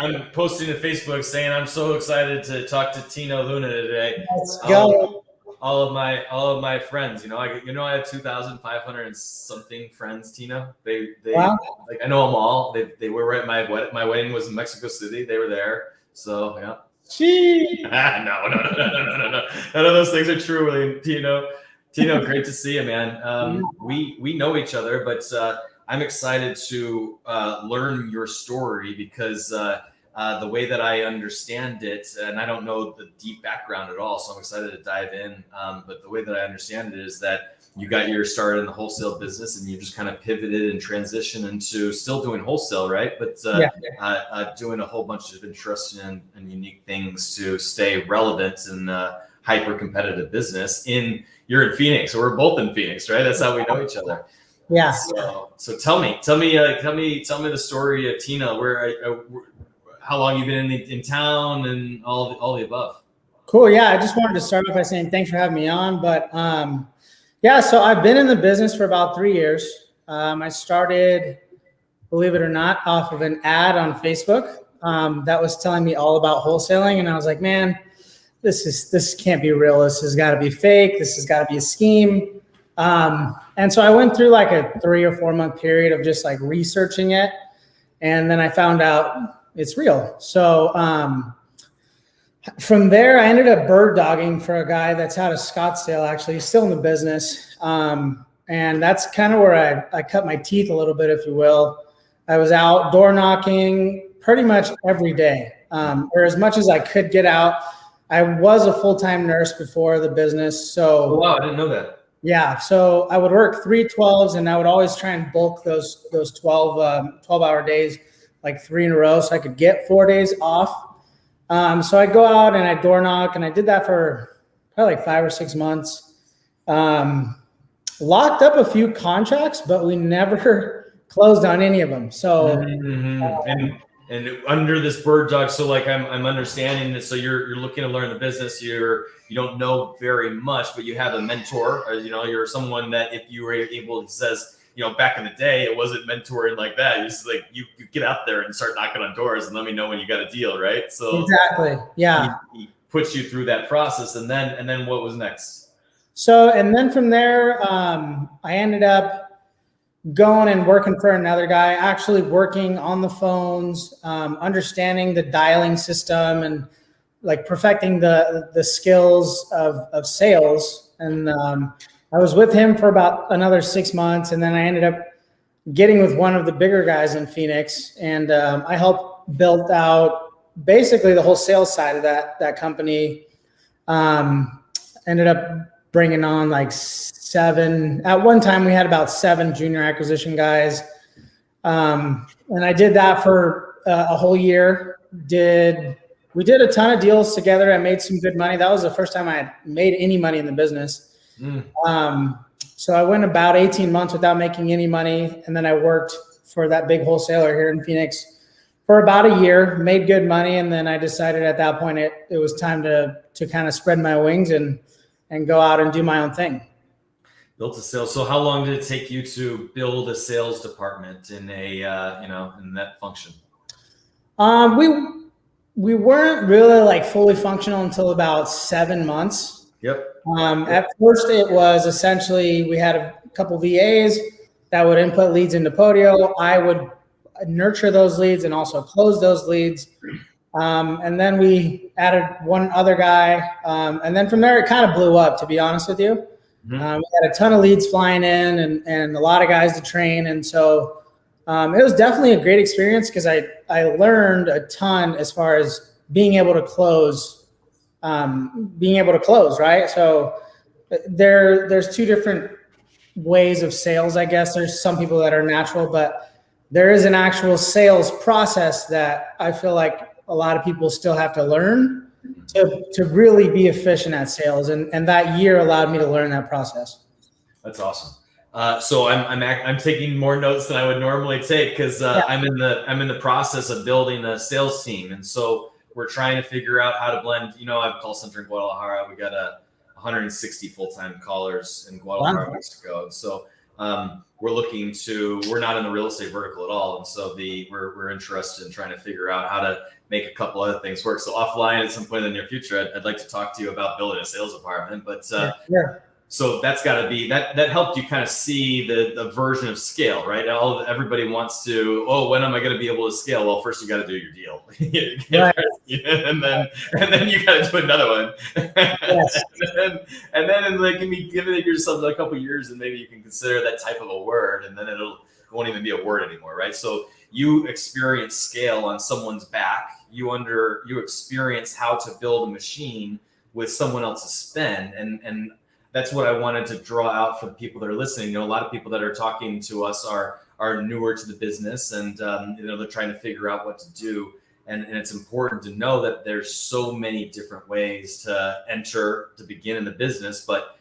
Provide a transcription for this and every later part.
I'm posting to Facebook saying I'm so excited to talk to Tino Luna today. Let's go. All of my friends, I have 2,500 and something friends. Tino, they Wow. like I know them all. They were at my wedding. My wedding was in Mexico City. They were there. So yeah. Gee. No. None of those things are true, William. Tino, great to see you, man. We know each other, but I'm excited to learn your story because the way that I understand it, and I don't know the deep background at all, so I'm excited to dive in. But the way that I understand it is that you got your start in the wholesale business and you just kind of pivoted and transitioned into still doing wholesale, right? But doing a whole bunch of interesting and unique things to stay relevant in hyper competitive business. You're in Phoenix, so we're both in Phoenix, right? That's how we know each other. Yeah. So tell me the story of Tina. How long you've been in town and all the above. Cool. Yeah. I just wanted to start off by saying thanks for having me on. But so I've been in the business for about 3 years. I started, believe it or not, off of an ad on Facebook that was telling me all about wholesaling. And I was like, man, this can't be real. This has got to be fake. This has got to be a scheme. And so I went through like a 3 or 4 month period of just like researching it. And then I found out it's real. So from there, I ended up bird dogging for a guy that's out of Scottsdale, actually. He's still in the business. And that's kind of where I cut my teeth a little bit, if you will. I was out door knocking pretty much every day, or as much as I could get out. I was a full-time nurse before the business. So, oh, wow, I didn't know that. Yeah. So I would work 3 12s and I would always try and bulk those 12-hour days, like 3 in a row, so I could get 4 days off. So I'd go out and I'd door knock, and I did that for probably like 5 or 6 months. Locked up a few contracts, but we never closed on any of them. So, and under this bird dog, so like I'm understanding that. So you're looking to learn the business. You don't know very much, but you have a mentor. Or, you're someone that if you were able, it says, back in the day, it wasn't mentoring like that. It's just like you get out there and start knocking on doors and let me know when you got a deal, right? So exactly, yeah. He puts you through that process, and then what was next? So, and then from there, I ended up going and working for another guy, actually working on the phones, understanding the dialing system and like perfecting the skills of sales. And I was with him for about another 6 months. And then I ended up getting with one of the bigger guys in Phoenix. And I helped build out basically the whole sales side of that company. Ended up bringing on like 7. At one time, we had about 7 junior acquisition guys. And I did that for a whole year. We did a ton of deals together. I made some good money. That was the first time I had made any money in the business. So I went about 18 months without making any money. And then I worked for that big wholesaler here in Phoenix for about a year, made good money. And then I decided at that point, it was time to kind of spread my wings and go out and do my own thing. Built a sales. So how long did it take you to build a sales department in in that function? We weren't really like fully functional until about 7 months. Yep. At first it was essentially, we had a couple VAs that would input leads into Podio. I would nurture those leads and also close those leads. And then we added one other guy. And then from there, it kind of blew up, to be honest with you. We had a ton of leads flying in and a lot of guys to train. And so it was definitely a great experience because I learned a ton as far as being able to close, right? So there's 2 different ways of sales, I guess. There's some people that are natural, but there is an actual sales process that I feel like a lot of people still have to learn to really be efficient at sales. And that year allowed me to learn that process. That's awesome. So I'm taking more notes than I would normally take because I'm in the process of building a sales team. And so we're trying to figure out how to blend, I have a call center in Guadalajara. We got 160 full-time callers in Guadalajara, Mexico. And so we're not in the real estate vertical at all. And so we're interested in trying to figure out how to make a couple other things work. So offline at some point in the near future, I'd like to talk to you about building a sales department, but so that's got to be that helped you kind of see the version of scale, right? Everybody wants to, when am I going to be able to scale? Well, first you got to do your deal. and then you got to do another one. Yes. and then like, give it yourself a couple of years and maybe you can consider that type of a word, and then it won't even be a word anymore, right? So you experience scale on someone's back. You experience how to build a machine with someone else's spend, and that's what I wanted to draw out for the people that are listening. A lot of people that are talking to us are newer to the business, and they're trying to figure out what to do. And it's important to know that there's so many different ways to begin in the business. But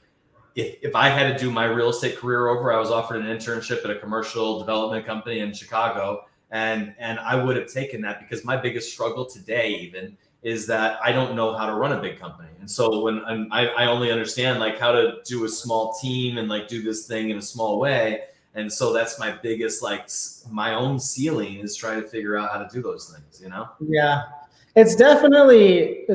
if I had to do my real estate career over, I was offered an internship at a commercial development company in Chicago, and I would have taken that, because my biggest struggle today even is that I don't know how to run a big company. And so when I only understand like how to do a small team and like do this thing in a small way. And so that's my biggest, like my own ceiling, is trying to figure out how to do those things, Yeah, it's definitely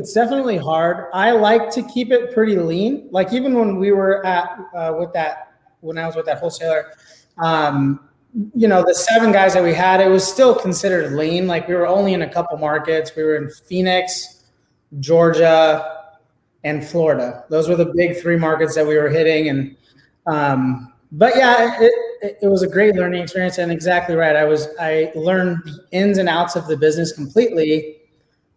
hard. I like to keep it pretty lean. Like even when we were when I was with that wholesaler, the 7 guys that we had, it was still considered lean. Like we were only in a couple markets. We were in Phoenix, Georgia, and Florida. Those were the big 3 markets that we were hitting. And, but yeah, it was a great learning experience, and exactly right. I learned the ins and outs of the business completely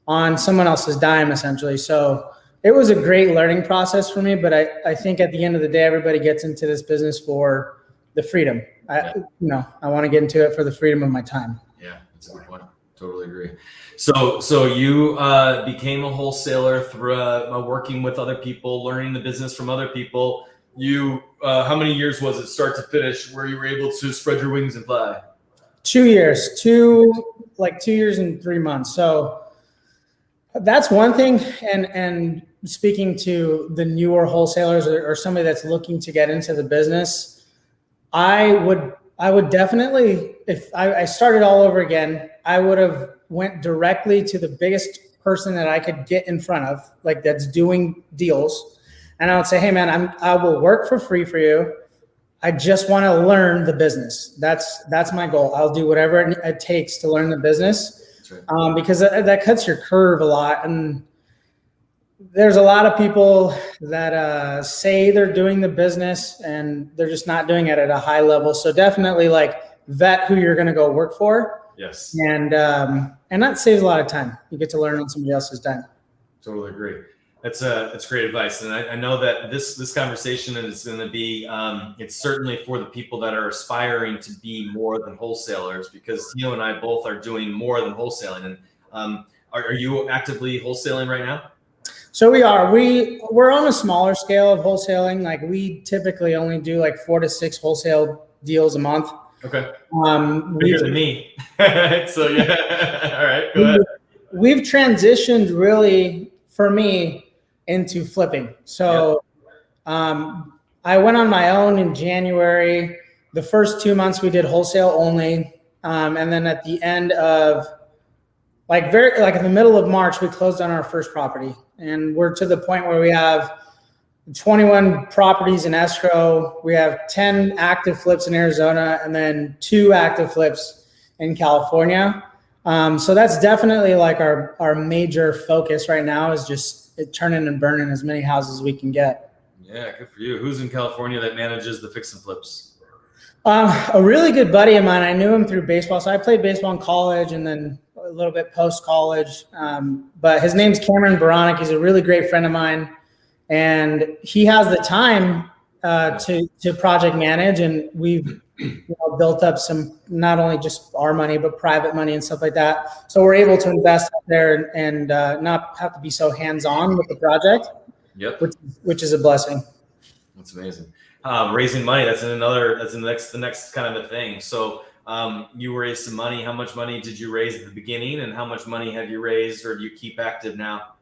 on someone else's dime, essentially. So it was a great learning process for me, but I think at the end of the day, everybody gets into this business for the freedom. I want to get into it for the freedom of my time. Yeah, that's a good point. Totally agree. So you became a wholesaler through working with other people, learning the business from other people. You, how many years was it, start to finish, where you were able to spread your wings and fly? 2 years, 2 years and 3 months. So that's one thing. And speaking to the newer wholesalers or somebody that's looking to get into the business, I would definitely, if I started all over again, I would have went directly to the biggest person that I could get in front of, like that's doing deals. And I would say, hey man, I will work for free for you. I just want to learn the business. That's my goal. I'll do whatever it takes to learn the business. That's right. Because that cuts your curve a lot. And there's a lot of people that say they're doing the business and they're just not doing it at a high level. So definitely like vet who you're going to go work for. Yes. And that saves a lot of time. You get to learn on somebody else's time. Totally agree. That's great advice. And I know that this conversation is going to be, it's certainly for the people that are aspiring to be more than wholesalers, because Tino and I both are doing more than wholesaling. And are you actively wholesaling right now? So we are. We're on a smaller scale of wholesaling. Like we typically only do like 4 to 6 wholesale deals a month. Okay. Bigger than me. So yeah. All right. Go ahead. We've transitioned really, for me, into flipping. So I went on my own in January. The first 2 months we did wholesale only. And then at the end of in the middle of March, we closed on our first property. And we're to the point where we have 21 properties in escrow. We have 10 active flips in Arizona, and then 2 active flips in California. So that's definitely like our major focus right now, is just turning and burning as many houses as we can get. Yeah, good for you. Who's in California that manages the fix and flips? A really good buddy of mine. I knew him through baseball. So I played baseball in college and then a little bit post-college. But his name's Cameron Baronic. He's a really great friend of mine. And he has the time to project manage. And we've built up some, not only just our money, but private money and stuff like that. So we're able to invest out there and not have to be so hands-on with the project. Yep. Which is a blessing. That's amazing. Raising money, that's the next kind of a thing. So you raised some money. How much money did you raise at the beginning, and how much money have you raised, or do you keep active now?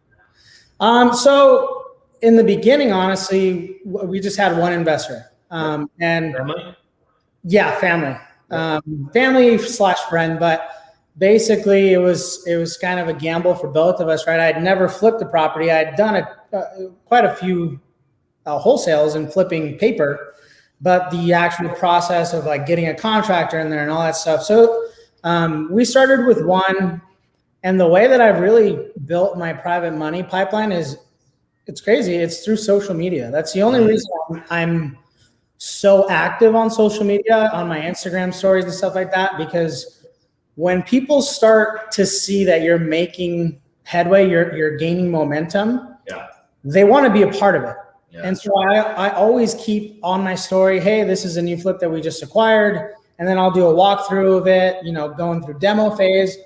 So in the beginning, honestly, we just had one investor. And Family? Yeah, family, family slash friend, but basically it was kind of a gamble for both of us, right? I'd never flipped a property. I'd done quite a few wholesales and flipping paper, but the actual process of like getting a contractor in there and all that stuff. So we started with one, and the way that I've really built my private money pipeline is, it's crazy. It's through social media. That's the only reason I'm so active on social media, on my Instagram stories and stuff like that, because when people start to see that you're making headway, you're gaining momentum, they want to be a part of it. And so I always keep on my story, hey, this is a new flip that we just acquired. And then I'll do a walkthrough of it, going through demo phase.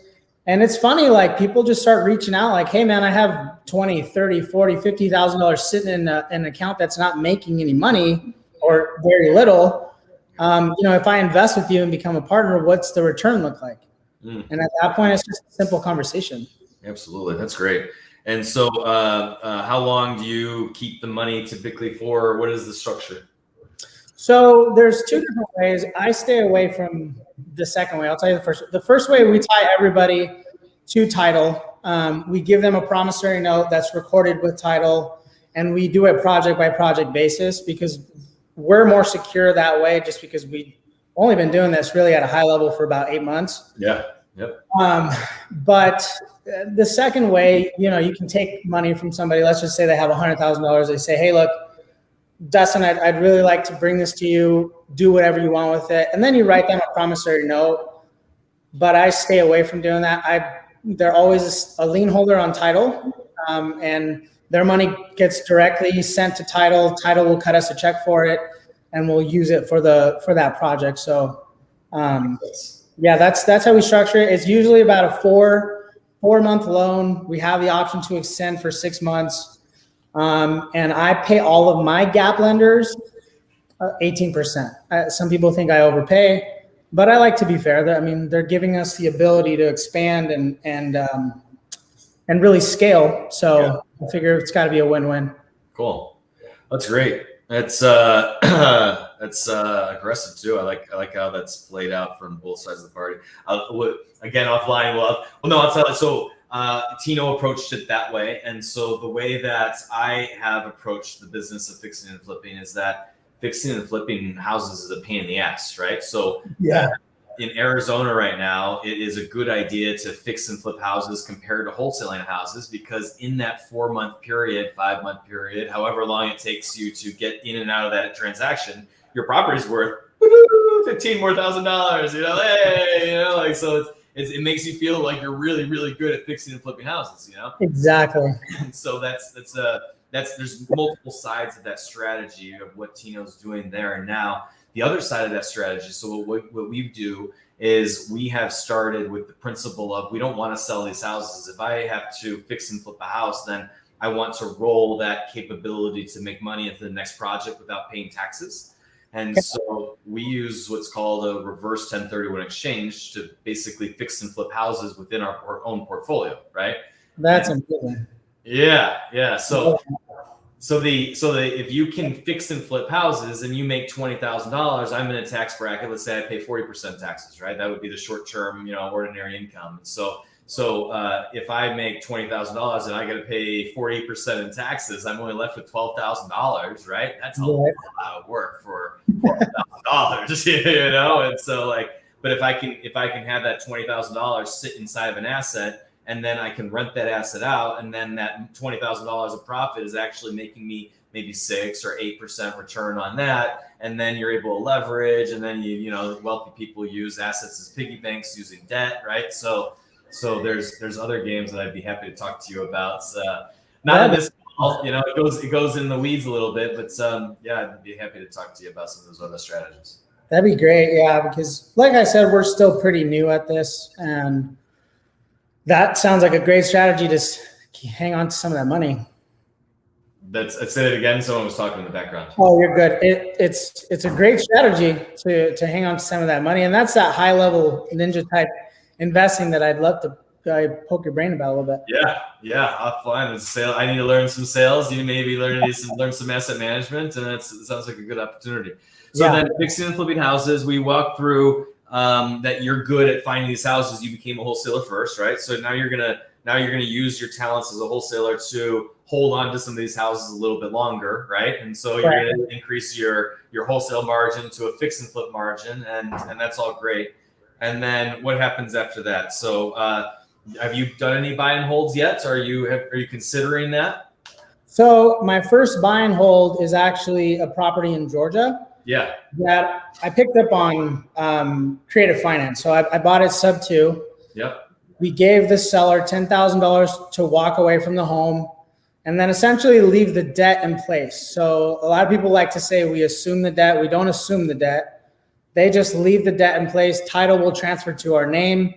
And it's funny, like people just start reaching out like, hey man, I have 20, 30, 40, $50,000 sitting in an account that's not making any money or very little. If I invest with you and become a partner, what's the return look like? And at that point, it's just a simple conversation. Absolutely. That's great. And so how long do you keep the money typically for? What is the structure? So there's two different ways. I stay away from the second way. I'll tell you the first. The first way, we tie everybody to title. We give them a promissory note that's recorded with title, and we do it project by project basis because we're more secure that way, just because we've only been doing this really at a high level for about 8 months. Yeah. Yep. But the second way, you can take money from somebody. Let's just say they have $100,000. They say, hey, look, Dustin, I'd really like to bring this to you. Do whatever you want with it. And then you write them a promissory note. But I stay away from doing that. They're always a lien holder on title, and their money gets directly sent to title. Title will cut us a check for it, and we'll use it for that project. So, that's how we structure it. It's usually about a four-month loan. We have the option to extend for 6 months. And I pay all of my gap lenders 18%. Some people think I overpay, but I like to be fair. They're giving us the ability to expand and really scale. So I figure it's got to be a win-win. Cool. That's great. That's aggressive too. I like how that's played out from both sides of the party. Again, offline. I'll tell you. So Tino approached it that way, and so the way that I have approached the business of fixing and flipping is that fixing and flipping houses is a pain in the ass, right? So in Arizona right now, it is a good idea to fix and flip houses compared to wholesaling houses, because in that 4-month period, 5-month period, however long it takes you to get in and out of that transaction, your property's worth $15,000 more. Hey, so it makes you feel like you're really, really good at fixing and flipping houses, Exactly. And so there's multiple sides of that strategy of what Tino's doing there. And now the other side of that strategy. So what we do is we have started with the principle of, we don't want to sell these houses. If I have to fix and flip a house, then I want to roll that capability to make money into the next project without paying taxes. And so we use what's called a reverse 1031 exchange to basically fix and flip houses within our own portfolio, right? That's amazing. Yeah. So if you can fix and flip houses and you make $20,000, I'm in a tax bracket. Let's say I pay 40% taxes, right? That would be the short-term, ordinary income. So if I make $20,000 and I got to pay 40% in taxes, I'm only left with $12,000, right? That's a lot of work for $12,000, And so but if I can have that $20,000 sit inside of an asset, and then I can rent that asset out, and then that $20,000 of profit is actually making me maybe 6 or 8% return on that, and then you're able to leverage, and then wealthy people use assets as piggy banks using debt, right? So there's other games that I'd be happy to talk to you about. Not in this call, it goes in the weeds a little bit, but I'd be happy to talk to you about some of those other strategies. That'd be great, because like I said, we're still pretty new at this, and that sounds like a great strategy to hang on to some of that money. I said it again. Someone was talking in the background. Oh, you're good. It's a great strategy to hang on to some of that money, and that's that high level ninja type investing that I'd love I poke your brain about a little bit. Yeah, I'll find a sale. I need to learn some sales. You maybe learn some asset management, and it sounds like a good opportunity. So then, fixing and flipping houses, we walked through that you're good at finding these houses. You became a wholesaler first, right? So now you're gonna use your talents as a wholesaler to hold on to some of these houses a little bit longer, right? And so you're gonna increase your wholesale margin to a fix and flip margin, and that's all great. And then what happens after that? So have you done any buy and holds yet? Are you considering that? So my first buy and hold is actually a property in Georgia. Yeah. That I picked up on Creative Finance. So I bought it sub 2. Yep. We gave the seller $10,000 to walk away from the home and then essentially leave the debt in place. So a lot of people like to say we assume the debt. We don't assume the debt. They just leave the debt in place. Title will transfer to our name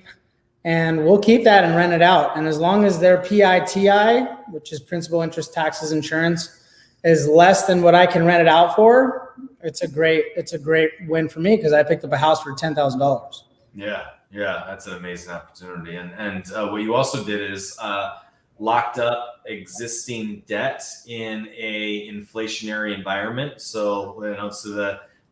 and we'll keep that and rent it out. And as long as their PITI, which is principal, interest, taxes, insurance, is less than what I can rent it out for, it's a great win for me because I picked up a house for $10,000. Yeah, that's an amazing opportunity. And what you also did is locked up existing debt in a inflationary environment. So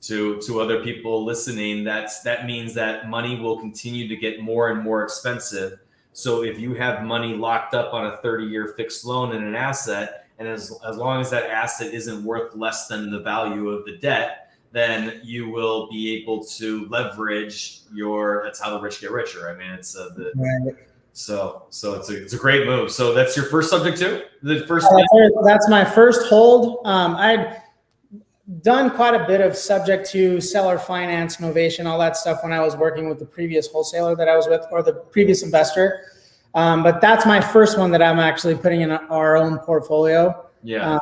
to other people listening, that means that money will continue to get more and more expensive. So if you have money locked up on a 30-year fixed loan in an asset, and as long as that asset isn't worth less than the value of the debt, then you will be able to leverage that's how the rich get richer. I mean, it's so it's a great move. So that's your first subject too? That's my first hold. I'd done quite a bit of subject to seller finance, novation, all that stuff when I was working with the previous wholesaler that I was with or the previous investor. But that's my first one that I'm actually putting in our own portfolio. Yeah.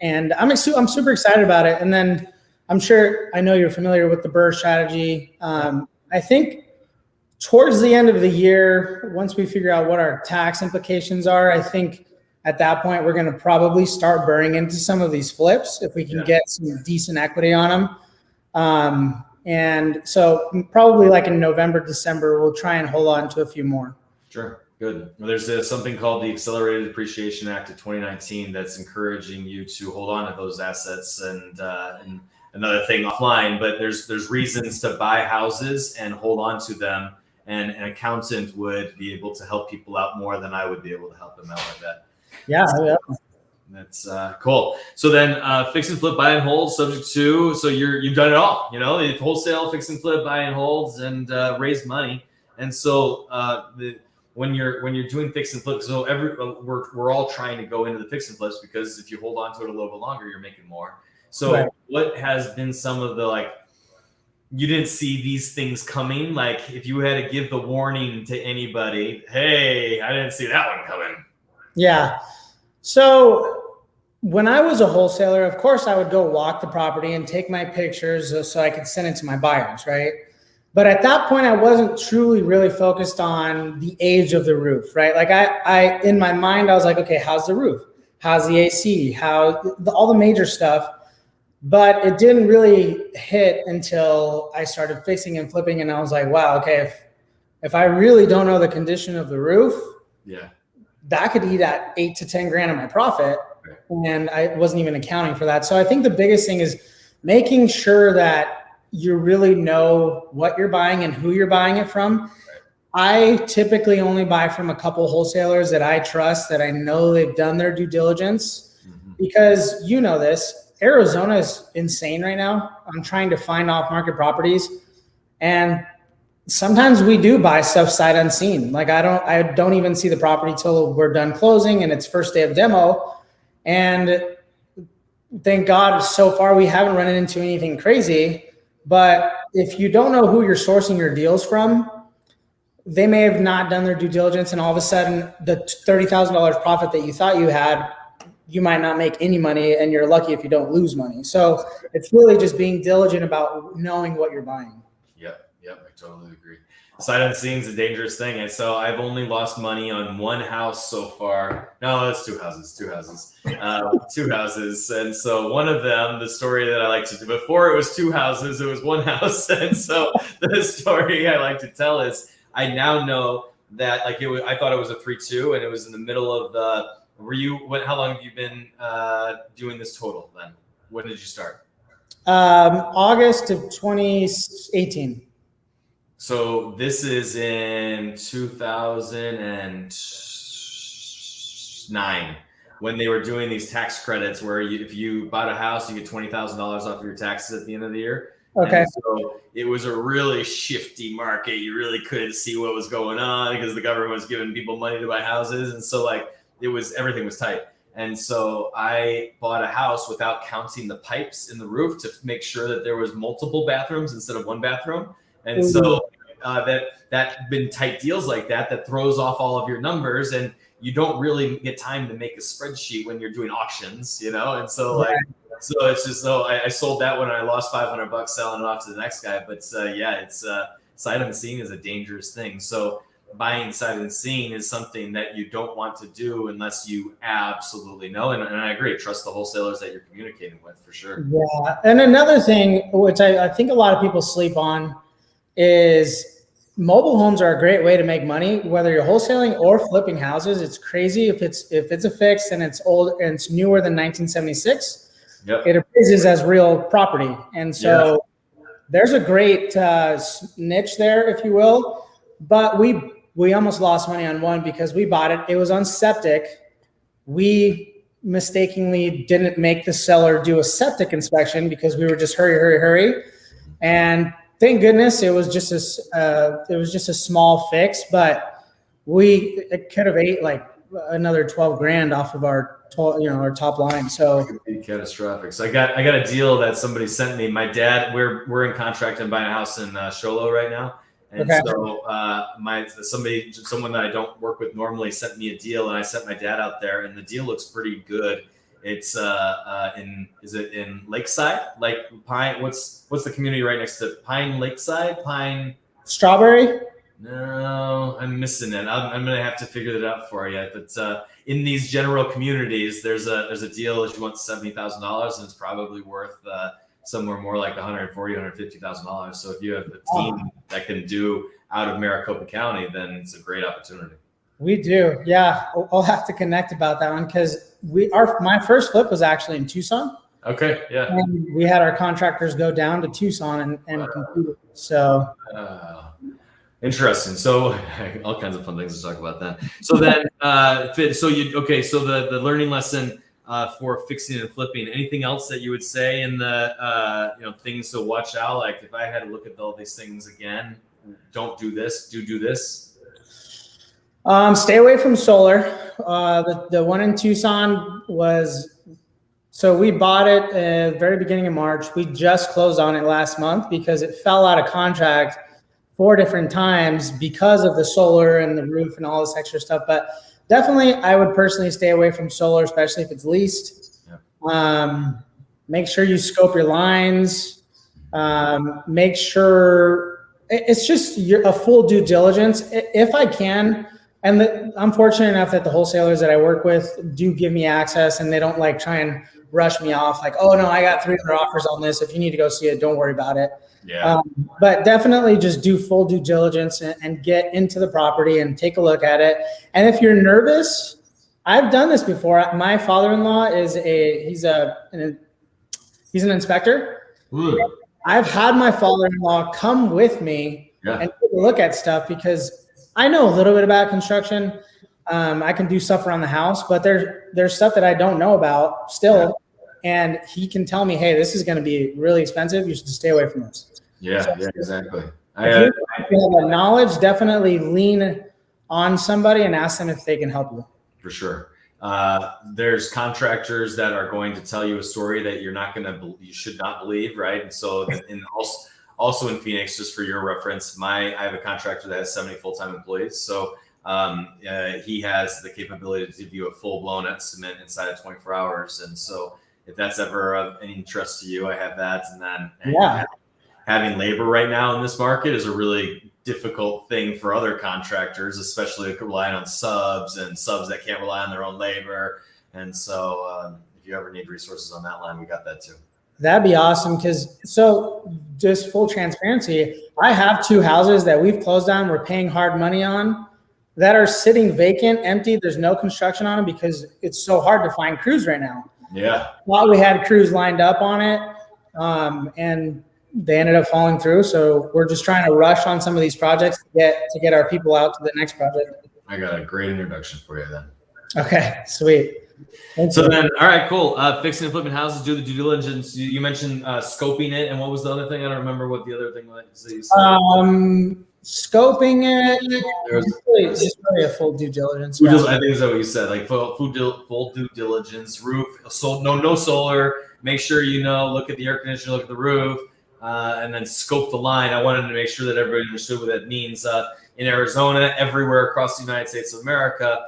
And I'm super excited about it. And then I know you're familiar with the BRRRR strategy. I think towards the end of the year, once we figure out what our tax implications are, I think at that point, we're going to probably start burning into some of these flips if we can get some decent equity on them. And so probably like in November, December, we'll try and hold on to a few more. Sure. Good. Well, there's something called the Accelerated Depreciation Act of 2019 that's encouraging you to hold on to those assets and another thing offline, but there's reasons to buy houses and hold on to them. And an accountant would be able to help people out more than I would be able to help them out like that. Yeah. That's cool. So then fix and flip, buy and hold, subject to, so you've done it all, wholesale, fix and flip, buy and holds, and raise money. And so when you're doing fix and flip, so we're all trying to go into the fix and flips because if you hold on to it a little bit longer, you're making more. So what has been some of the you didn't see these things coming? Like if you had to give the warning to anybody, hey, I didn't see that one coming. Yeah. So when I was a wholesaler, of course, I would go walk the property and take my pictures so I could send it to my buyers, right? But at that point, I wasn't truly really focused on the age of the roof, right? Like I in my mind, I was like, okay, how's the roof? How's the AC? All the major stuff. But it didn't really hit until I started fixing and flipping. And I was like, wow, okay, if I really don't know the condition of the roof, that could eat at 8 to 10 grand of my profit. And I wasn't even accounting for that. So I think the biggest thing is making sure that you really know what you're buying and who you're buying it from. I typically only buy from a couple wholesalers that I trust, that I know they've done their due diligence, because this, Arizona is insane right now. I'm trying to find off-market properties, and sometimes we do buy stuff sight unseen. Like I don't even see the property till we're done closing and it's first day of demo. And thank God so far we haven't run into anything crazy. But if you don't know who you're sourcing your deals from, they may have not done their due diligence, and all of a sudden the $30,000 profit that you thought you had, you might not make any money, and you're lucky if you don't lose money. So it's really just being diligent about knowing what you're buying. Yep, I totally agree. Sight unseen is a dangerous thing. And so I've only lost money on one house so far. No, it's two houses. Two houses. And so one of them, the story that I like to do, before it was two houses, it was one house. And so the story I like to tell is I now know that like I thought it was a 3-2, and it was in the middle of the. How long have you been doing this total then? When did you start? August of 2018. So this is in 2009 when they were doing these tax credits where if you bought a house, you get $20,000 off of your taxes at the end of the year. Okay. And so it was a really shifty market. You really couldn't see what was going on because the government was giving people money to buy houses. And so like everything was tight. And so I bought a house without counting the pipes in the roof to make sure that there was multiple bathrooms instead of one bathroom. And so that been tight deals like that throws off all of your numbers, and you don't really get time to make a spreadsheet when you're doing auctions, And so so it's just, I sold that one and I lost $500 selling it off to the next guy. But it's sight unseen is a dangerous thing. So buying sight unseen is something that you don't want to do unless you absolutely know. And I agree, trust the wholesalers that you're communicating with for sure. Yeah. And another thing, which I think a lot of people sleep on, is mobile homes are a great way to make money, whether you're wholesaling or flipping houses. It's crazy if it's a fix and it's old and it's newer than 1976. Yep. It appraises as real property. And so there's a great niche there, if you will. But we almost lost money on one because we bought it. It was on septic. We mistakenly didn't make the seller do a septic inspection because we were just hurry. And thank goodness it was just a small fix, but it could have ate like another 12 grand off of our top line. So it could be catastrophic. So I got a deal that somebody sent me. My dad, we're in contract and buying a house in Sholo right now. And so someone that I don't work with normally sent me a deal, and I sent my dad out there, and the deal looks pretty good. It's is it in Lakeside? Like Pine, what's the community right next to Pine Lakeside? Pine Strawberry? No, I'm missing it. I'm gonna have to figure that out for you. But in these general communities, there's a deal if you want $70,000, and it's probably worth somewhere more like $140,000-$150,000. So if you have a team that can do out of Maricopa County, then it's a great opportunity. We do, yeah. I'll have to connect about that one because my first flip was actually in Tucson. Okay, yeah. And we had our contractors go down to Tucson and complete it. So interesting. So all kinds of fun things to talk about then. So then, so the learning lesson for fixing and flipping. Anything else that you would say in the things to watch out? Like if I had to look at all these things again, don't do this. Do this. Stay away from solar. The one in Tucson so we bought it at the very beginning of March. We just closed on it last month because it fell out of contract 4 different times because of the solar and the roof and all this extra stuff. But definitely, I would personally stay away from solar, especially if it's leased. Yeah. Make sure you scope your lines. Make sure it's just a full due diligence. If I can, and I'm fortunate enough that the wholesalers that I work with do give me access, and they don't like try and rush me off like, oh no, I got 300 offers on this. If you need to go see it, don't worry about it. Yeah. But definitely just do full due diligence and get into the property and take a look at it. And if you're nervous, I've done this before. My father-in-law he's an inspector. Ooh. I've had my father-in-law come with me and take a look at stuff because I know a little bit about construction. I can do stuff around the house, but there's stuff that I don't know about still. And he can tell me, hey, this is going to be really expensive. You should stay away from this. Yeah, exactly. If you have the knowledge, definitely lean on somebody and ask them if they can help you. For sure. There's contractors that are going to tell you a story that you should not believe, right? And so also in Phoenix, just for your reference, I have a contractor that has 70 full-time employees. So he has the capability to give you a full-blown estimate inside of 24 hours. And so if that's ever of any interest to you, I have that. And then having labor right now in this market is a really difficult thing for other contractors, especially relying on subs that can't rely on their own labor. And so if you ever need resources on that line, we got that too. That'd be awesome. So just full transparency, I have 2 houses that we've closed on. We're paying hard money on. that are sitting vacant, empty. There's no construction on them because it's so hard to find crews right now. Yeah. Well, we had crews lined up on it, and they ended up falling through. So we're just trying to rush on some of these projects to get our people out to the next project. I got a great introduction for you then. Okay, sweet. So then, all right, cool. Fixing and flipping houses, do the due diligence. You mentioned scoping it, and what was the other thing? I don't remember what the other thing was. You said. Scoping it. It's just really a full due diligence. I think that's what you said. Like full due diligence. Roof. No solar. Make sure look at the air conditioner, look at the roof, and then scope the line. I wanted to make sure that everybody understood what that means. In Arizona, everywhere across the United States of America,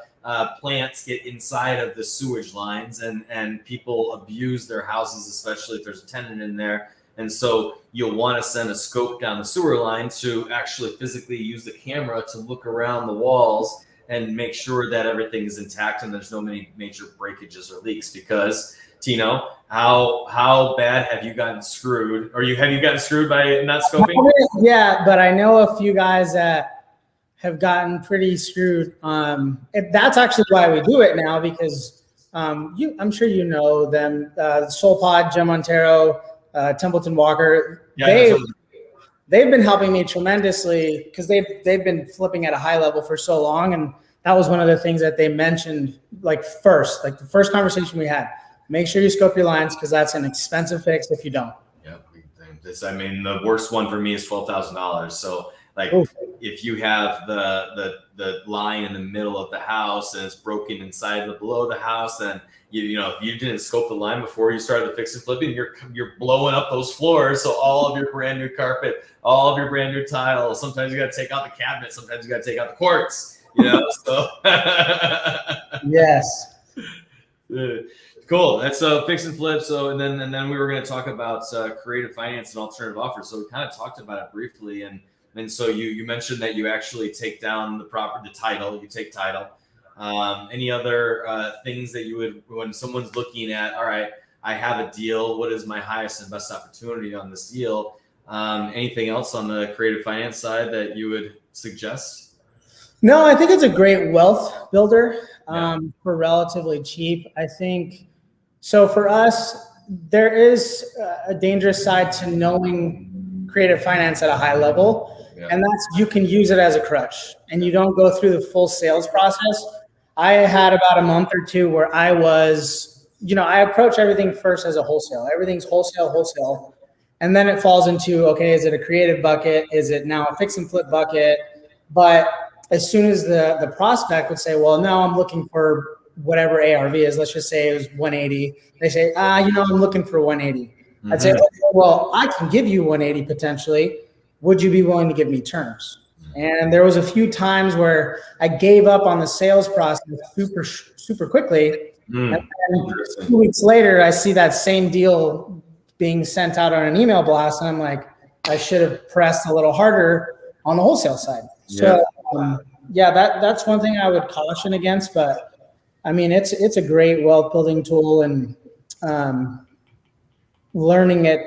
plants get inside of the sewage lines, and people abuse their houses, especially if there's a tenant in there. And so you'll want to send a scope down the sewer line to actually physically use the camera to look around the walls and make sure that everything is intact and there's no major breakages or leaks. Because Tino, how bad have you gotten screwed? Or have you gotten screwed by not scoping? Yeah, but I know a few guys that have gotten pretty screwed. That's actually why we do it now, because I'm sure you know them, Soul Pod, Jim Montero, Templeton Walker. Yeah, they've been helping me tremendously because they've been flipping at a high level for so long, and that was one of the things that they mentioned the first conversation we had. Make sure you scope your lines because that's an expensive fix if you don't. Yeah, the worst one for me is $12,000. So if you have the line in the middle of the house and it's broken inside below the house, then if you didn't scope the line before you started the fix and flipping, you're blowing up those floors. So all of your brand new carpet, all of your brand new tiles. Sometimes you got to take out the cabinet. Sometimes you got to take out the quartz. So yes. Cool. That's fix and flip. So and then we were going to talk about creative finance and alternative offers. So we kind of talked about it briefly, and so you mentioned that you actually take down the title. You take title. Any other things that you would, when someone's looking at, all right, I have a deal, what is my highest and best opportunity on this deal? Anything else on the creative finance side that you would suggest? No, I think it's a great wealth builder for relatively cheap. I think so. For us, there is a dangerous side to knowing creative finance at a high level, and that's you can use it as a crutch, and you don't go through the full sales process. I had about a month or two where I was, I approach everything first as a wholesale. Everything's wholesale. And then it falls into, okay, is it a creative bucket? Is it now a fix and flip bucket? But as soon as the prospect would say, well, no, I'm looking for whatever ARV is, let's just say it was 180. They say, I'm looking for 180. Mm-hmm. I'd say, okay, well, I can give you 180 potentially. Would you be willing to give me terms? And there was a few times where I gave up on the sales process super quickly. And then 2 weeks later, I see that same deal being sent out on an email blast. And I'm like, I should have pressed a little harder on the wholesale side. So that's one thing I would caution against. But I mean, it's a great wealth building tool, and learning it,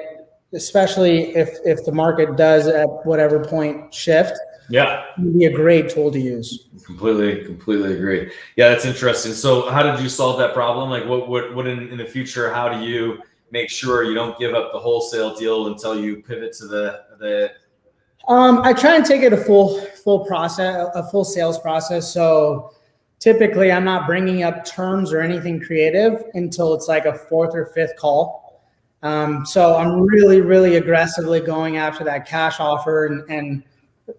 especially if the market does at whatever point shift. Yeah, it'd be a great tool to use. Completely agree. Yeah, that's interesting. So how did you solve that problem? Like what in the future, how do you make sure you don't give up the wholesale deal until you pivot to the I try and take it a full process, a full sales process. So typically I'm not bringing up terms or anything creative until it's like a fourth or fifth call. So I'm really aggressively going after that cash offer, and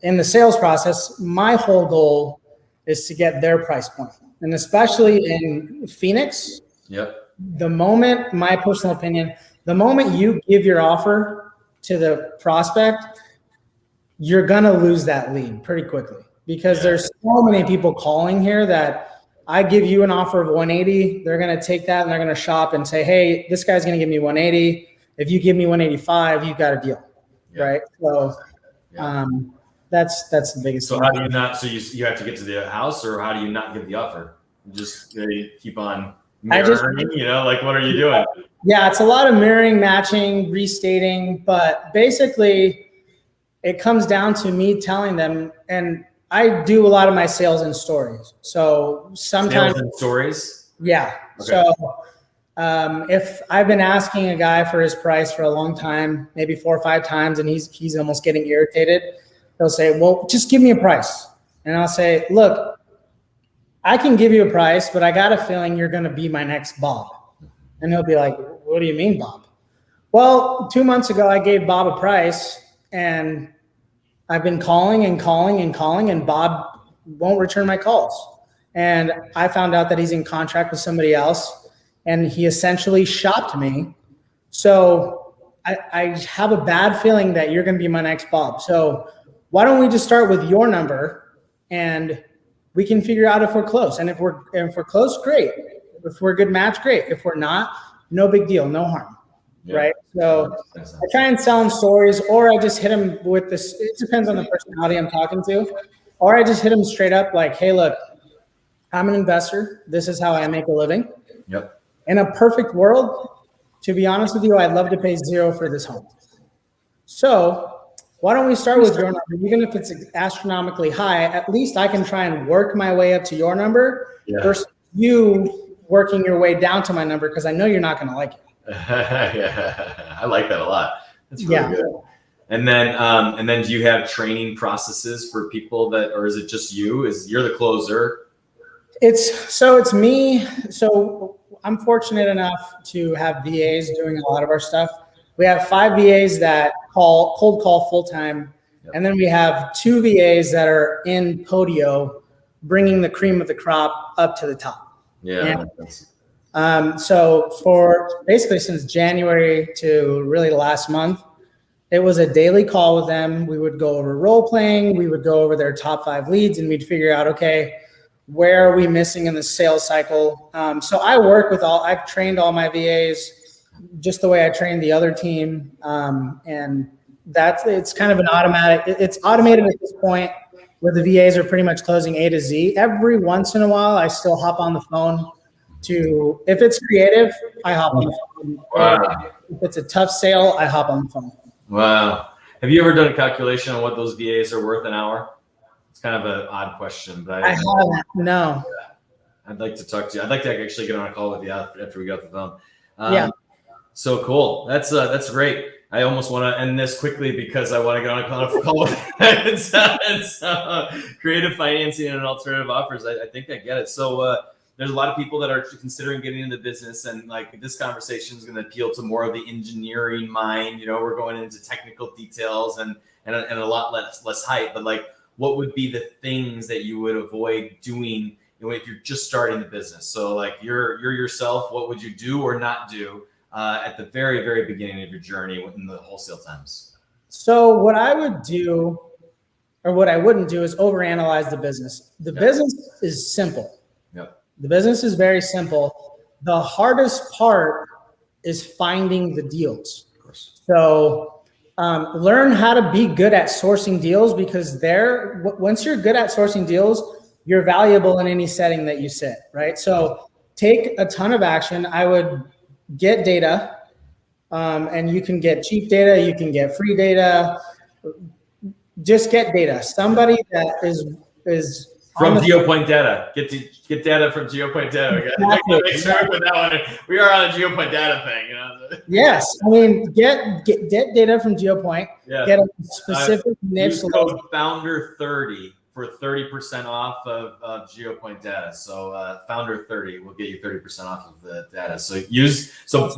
in the sales process, my whole goal is to get their price point. And especially in Phoenix, the moment, my personal opinion, the moment you give your offer to the prospect, you're going to lose that lead pretty quickly, because there's so many people calling here that I give you an offer of 180. They're going to take that and they're going to shop and say, hey, this guy's going to give me 180. If you give me 185, you've got a deal. Right. So, that's the biggest. So how do you not? So you have to get to the house, or how do you not give the offer? You just keep on mirroring. What are you doing? Yeah, it's a lot of mirroring, matching, restating, but basically, it comes down to me telling them. And I do a lot of my sales in stories. So sometimes sales and stories. Yeah. Okay. So if I've been asking a guy for his price for a long time, maybe 4 or 5 times, and he's almost getting irritated, he'll say, well, just give me a price. And I'll say, look, I can give you a price, but I got a feeling you're going to be my next Bob. And he'll be like, what do you mean, Bob? Well, 2 months ago, I gave Bob a price, and I've been calling and calling and calling, and Bob won't return my calls. And I found out that he's in contract with somebody else, and he essentially shopped me. So I have a bad feeling that you're going to be my next Bob. So why don't we just start with your number, and we can figure out if we're close. And if we're close, great. If we're a good match, great. If we're not, no big deal, no harm. Yeah. Right. So I try and sell him stories, or I just hit him with this. It depends on the personality I'm talking to, or I just hit him straight up like, hey, look, I'm an investor. This is how I make a living. Yep. In a perfect world, to be honest with you, I'd love to pay $0 for this home. So why don't we start with your number? Even if it's astronomically high, at least I can try and work my way up to your number versus you working your way down to my number, because I know you're not going to like it. Yeah, I like that a lot. That's really good. And then do you have training processes for people that, or is it just you? You're the closer? It's me. So I'm fortunate enough to have VAs doing a lot of our stuff. We have 5 VAs that cold call full time. Yep. And then we have 2 VAs that are in Podio, bringing the cream of the crop up to the top. Yeah. So for basically since January to really last month, it was a daily call with them. We would go over role playing. We would go over their top 5 leads, and we'd figure out, okay, where are we missing in the sales cycle? So I work with I've trained all my VAs just the way I trained the other team. And it's kind of an it's automated at this point where the VAs are pretty much closing A to Z. Every once in a while, I still hop on the phone if it's creative, I hop on the phone. Wow. If it's a tough sale, I hop on the phone. Wow. Have you ever done a calculation on what those VAs are worth an hour? It's kind of an odd question, but I haven't. No. I'd like to talk to you. I'd like to actually get on a call with you after we got the phone. Yeah. So cool. That's great. I almost want to end this quickly because I want to get on a call with you. Creative financing and alternative offers. I think I get it. So there's a lot of people that are considering getting into business, and like this conversation is going to appeal to more of the engineering mind. We're going into technical details and a lot less hype, but like, what would be the things that you would avoid doing if you're just starting the business? So like you're yourself, what would you do or not do at the very, very beginning of your journey in the wholesale times? So what I would do, or what I wouldn't do, is overanalyze the business. The business is simple. Yep. The business is very simple. The hardest part is finding the deals. Of course. So learn how to be good at sourcing deals, because once you're good at sourcing deals, you're valuable in any setting that you sit, right? So take a ton of action. I would get data, and you can get cheap data, you can get free data. Just get data. Somebody that is from GeoPoint data. Get data from GeoPoint data. Exactly. Make sure we put that one in. We are on a GeoPoint data thing, Yes, I mean get data from GeoPoint. Yeah. Get a specific niche. Use code Founder30 for 30% off of GeoPoint data. So Founder30 will get you 30% off of the data. So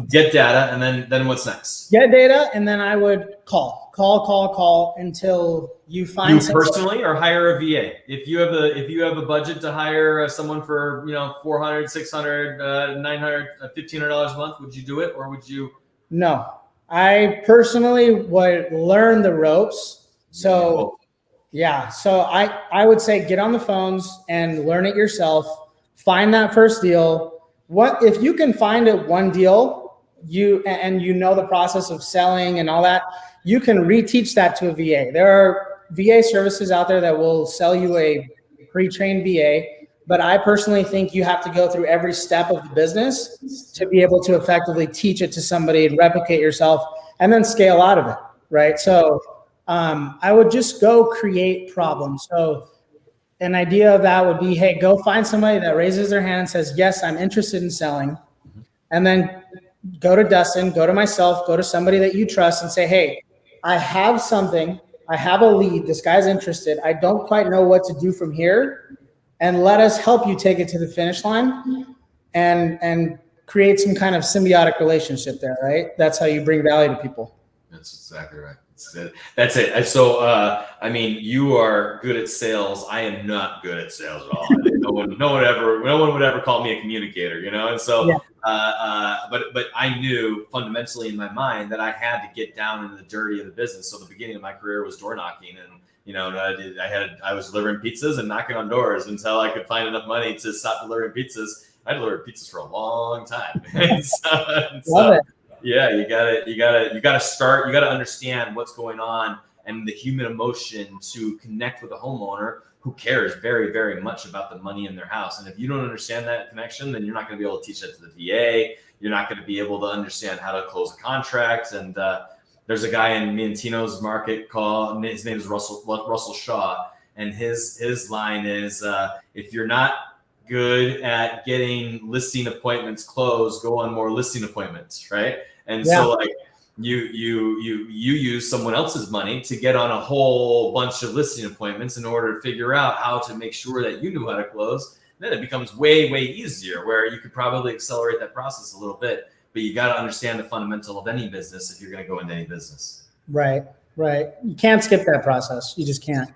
get data, and then what's next? Get data, and then I would call until you find you personally, or hire a VA. If you have a budget to hire someone for $400, $600, $900, $1,500 a month, would you do it, or would you? No, I personally would learn the ropes. So yeah, so I would say get on the phones and learn it yourself. Find that first deal. What if you can find one deal, you know the process of selling and all that, you can reteach that to a VA. There are VA services out there that will sell you a pre-trained VA, but I personally think you have to go through every step of the business to be able to effectively teach it to somebody and replicate yourself and then scale out of it, right? So I would just go create problems. So an idea of that would be, hey, go find somebody that raises their hand and says, yes, I'm interested in selling. And then go to Dustin, go to myself, go to somebody that you trust and say, hey, I have something. I have a lead. This guy's interested. I don't quite know what to do from here. And let us help you take it to the finish line and create some kind of symbiotic relationship there, right? That's how you bring value to people. That's exactly right. That's it. So, I mean, you are good at sales. I am not good at sales at all. No one would ever call me a communicator, you know? And so, yeah. But I knew fundamentally in my mind that I had to get down into the dirty of the business. So the beginning of my career was door knocking, and you know, I was delivering pizzas and knocking on doors until I could find enough money to stop delivering pizzas. I delivered pizzas for a long time. Love it. Yeah, you gotta start. You gotta understand what's going on and the human emotion to connect with a homeowner who cares very, very much about the money in their house. And if you don't understand that connection, then you're not going to be able to teach that to the VA. You're not going to be able to understand how to close a contract. And there's a guy in me and Tino's market called, his name is Russell Shaw, and his line is, if you're not good at getting listing appointments closed, go on more listing appointments, right? And so like you use someone else's money to get on a whole bunch of listing appointments in order to figure out how to make sure that you knew how to close. Then it becomes way, way easier, where you could probably accelerate that process a little bit, but you got to understand the fundamental of any business if you're going to go into any business. Right. You can't skip that process. You just can't.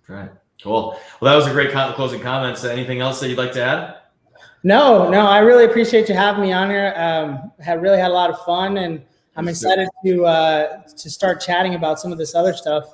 Right. Cool. Well, that was a great closing comments. Anything else that you'd like to add? No, I really appreciate you having me on here. Have really had a lot of fun, and I'm excited to start chatting about some of this other stuff.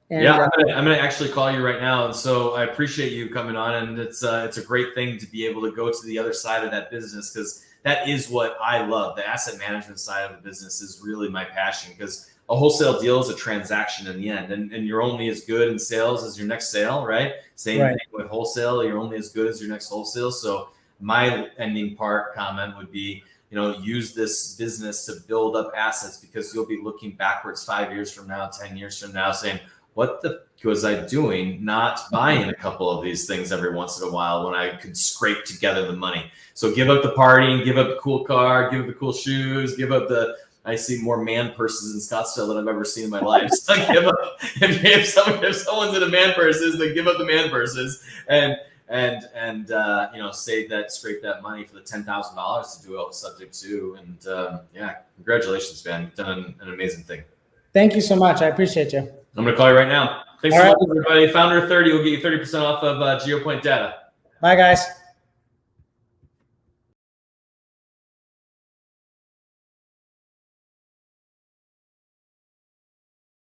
And, yeah, I'm gonna actually call you right now, and so I appreciate you coming on. And it's a great thing to be able to go to the other side of that business, because that is what I love. The asset management side of the business is really my passion, because a wholesale deal is a transaction in the end, and you're only as good in sales as your next sale, right? Same thing with wholesale. You're only as good as your next wholesale. So my ending comment would be, use this business to build up assets, because you'll be looking backwards 5 years from now, 10 years from now, saying, what the was I doing not buying a couple of these things every once in a while when I could scrape together the money? So give up the partying, give up the cool car, give up the cool shoes, give up I see more man purses in Scottsdale than I've ever seen in my life. So give up, if someone's in a man purses, then give up the man purses and save that, scrape that money for the $10,000 to do all the subject to. And congratulations, man. You've done an amazing thing. Thank you so much. I appreciate you. I'm going to call you right now. Thanks so much, everybody. Founder 30 will get you 30% off of GeoPoint data. Bye, guys.